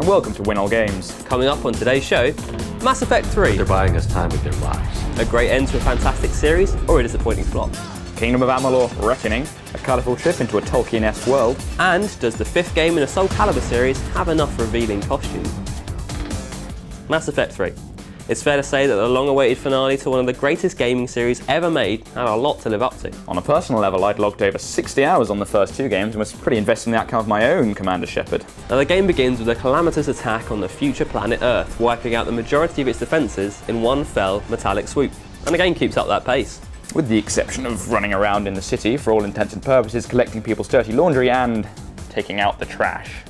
welcome to Winol Games. Coming up on today's show, Mass Effect 3. They're buying us time with their lives. A great end to a fantastic series, or a disappointing flop? Kingdom of Amalur Reckoning, a colourful trip into a Tolkien-esque world. And does the 5th game in the Soul Calibur series have enough revealing costumes? Mass Effect 3. It's fair to say that the long-awaited finale to one of the greatest gaming series ever made had a lot to live up to. On a personal level, I'd logged over 60 hours on the first 2 games and was pretty invested in the outcome of my own Commander Shepard. Now the game begins with a calamitous attack on the future planet Earth, wiping out the majority of its defences in one fell metallic swoop. And the game keeps up that pace. With the exception of running around in the city, for all intents and purposes, collecting people's dirty laundry and taking out the trash.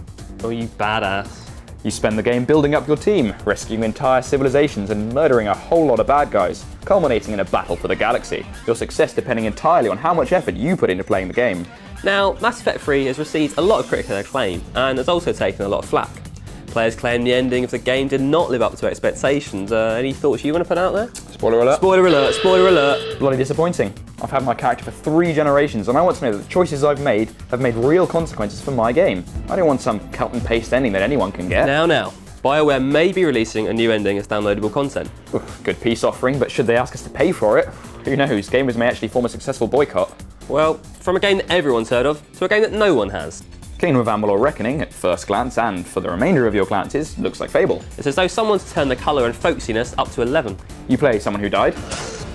Oh, you badass. You spend the game building up your team, rescuing entire civilizations and murdering a whole lot of bad guys, culminating in a battle for the galaxy, your success depending entirely on how much effort you put into playing the game. Now, Mass Effect 3 has received a lot of critical acclaim and has also taken a lot of flack. Players claim the ending of the game did not live up to expectations. Any thoughts you want to put out there? Spoiler alert. Spoiler alert, spoiler alert. Bloody disappointing. I've had my character for 3 generations and I want to know that the choices I've made have made real consequences for my game. I don't want some cut and paste ending that anyone can get. Now, BioWare may be releasing a new ending as downloadable content. Good peace offering, but should they ask us to pay for it? Who knows, gamers may actually form a successful boycott. Well, from a game that everyone's heard of to a game that no one has. Kingdom of Amalur Reckoning, at first glance, and for the remainder of your glances, looks like Fable. It's as though someone's turned the colour and folksiness up to 11. You play someone who died.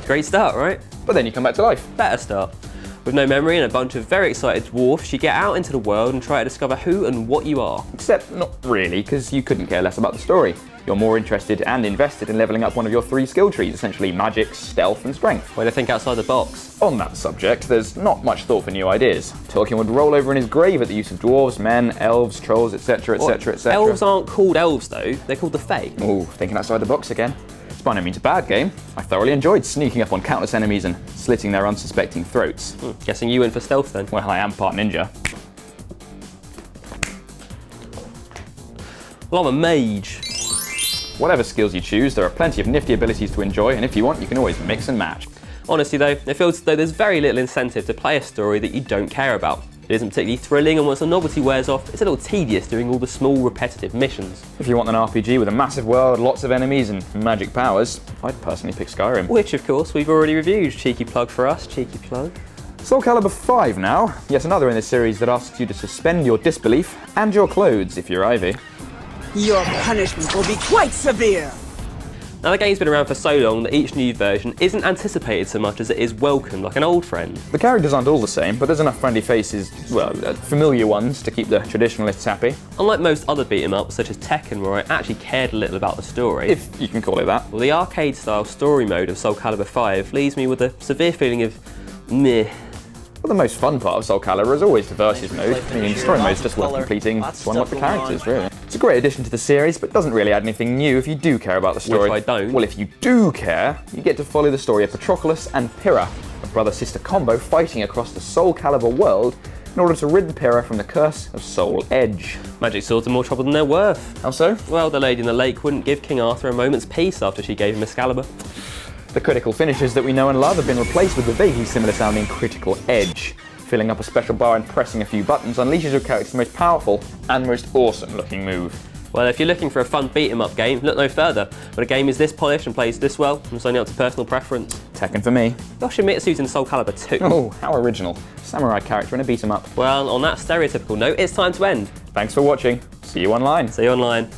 Great start, right? But then you come back to life. Better start. With no memory and a bunch of very excited dwarfs, you get out into the world and try to discover who and what you are. Except not really, because you couldn't care less about the story. You're more interested and invested in leveling up one of your 3 skill trees, essentially magic, stealth and strength. Way to think outside the box. On that subject, there's not much thought for new ideas. Tolkien would roll over in his grave at the use of dwarves, men, elves, trolls, etc, etc, etc. Elves aren't called elves though, they're called the Fae. Ooh, thinking outside the box again. It's by no means a bad game. I thoroughly enjoyed sneaking up on countless enemies and slitting their unsuspecting throats. Guessing you went for stealth then? Well, I am part ninja. Well, I'm a mage. Whatever skills you choose, there are plenty of nifty abilities to enjoy, and if you want, you can always mix and match. Honestly though, it feels as though there's very little incentive to play a story that you don't care about. It isn't particularly thrilling, and once the novelty wears off, it's a little tedious doing all the small, repetitive missions. If you want an RPG with a massive world, lots of enemies, and magic powers, I'd personally pick Skyrim. Which, of course, we've already reviewed. Cheeky plug for us, cheeky plug. Soul Calibur V now, yet another in this series that asks you to suspend your disbelief and your clothes if you're Ivy. Your punishment will be quite severe! Now the game's been around for so long that each new version isn't anticipated so much as it is welcomed like an old friend. The characters aren't all the same, but there's enough friendly faces, well, familiar ones, to keep the traditionalists happy. Unlike most other beat-em-ups such as Tekken, where I actually cared a little about the story. If you can call it that. Well, the arcade-style story mode of Soul Calibur V leaves me with a severe feeling of meh. Well, the most fun part of Soul Calibur is always the versus mode. I mean, story mode's just worth completing to unlock the characters, really. It's a great addition to the series, but doesn't really add anything new if you do care about the story. Which I don't. Well, if you do care, you get to follow the story of Patroclus and Pyrrha, a brother-sister combo fighting across the Soul Calibur world in order to rid the Pyrrha from the curse of Soul Edge. Magic swords are more trouble than they're worth. How so? Well, the Lady in the Lake wouldn't give King Arthur a moment's peace after she gave him Excalibur. The critical finishes that we know and love have been replaced with the vaguely similar sounding Critical Edge. Filling up a special bar and pressing a few buttons unleashes your character's most powerful and most awesome looking move. Well, if you're looking for a fun beat-em-up game, look no further. When a game is this polished and plays this well, it's only up to personal preference. Tekken for me. Yoshimitsu's in Soul Calibur 2. Oh, how original. Samurai character in a beat-em-up. Well, on that stereotypical note, it's time to end. Thanks for watching. See you online. See you online.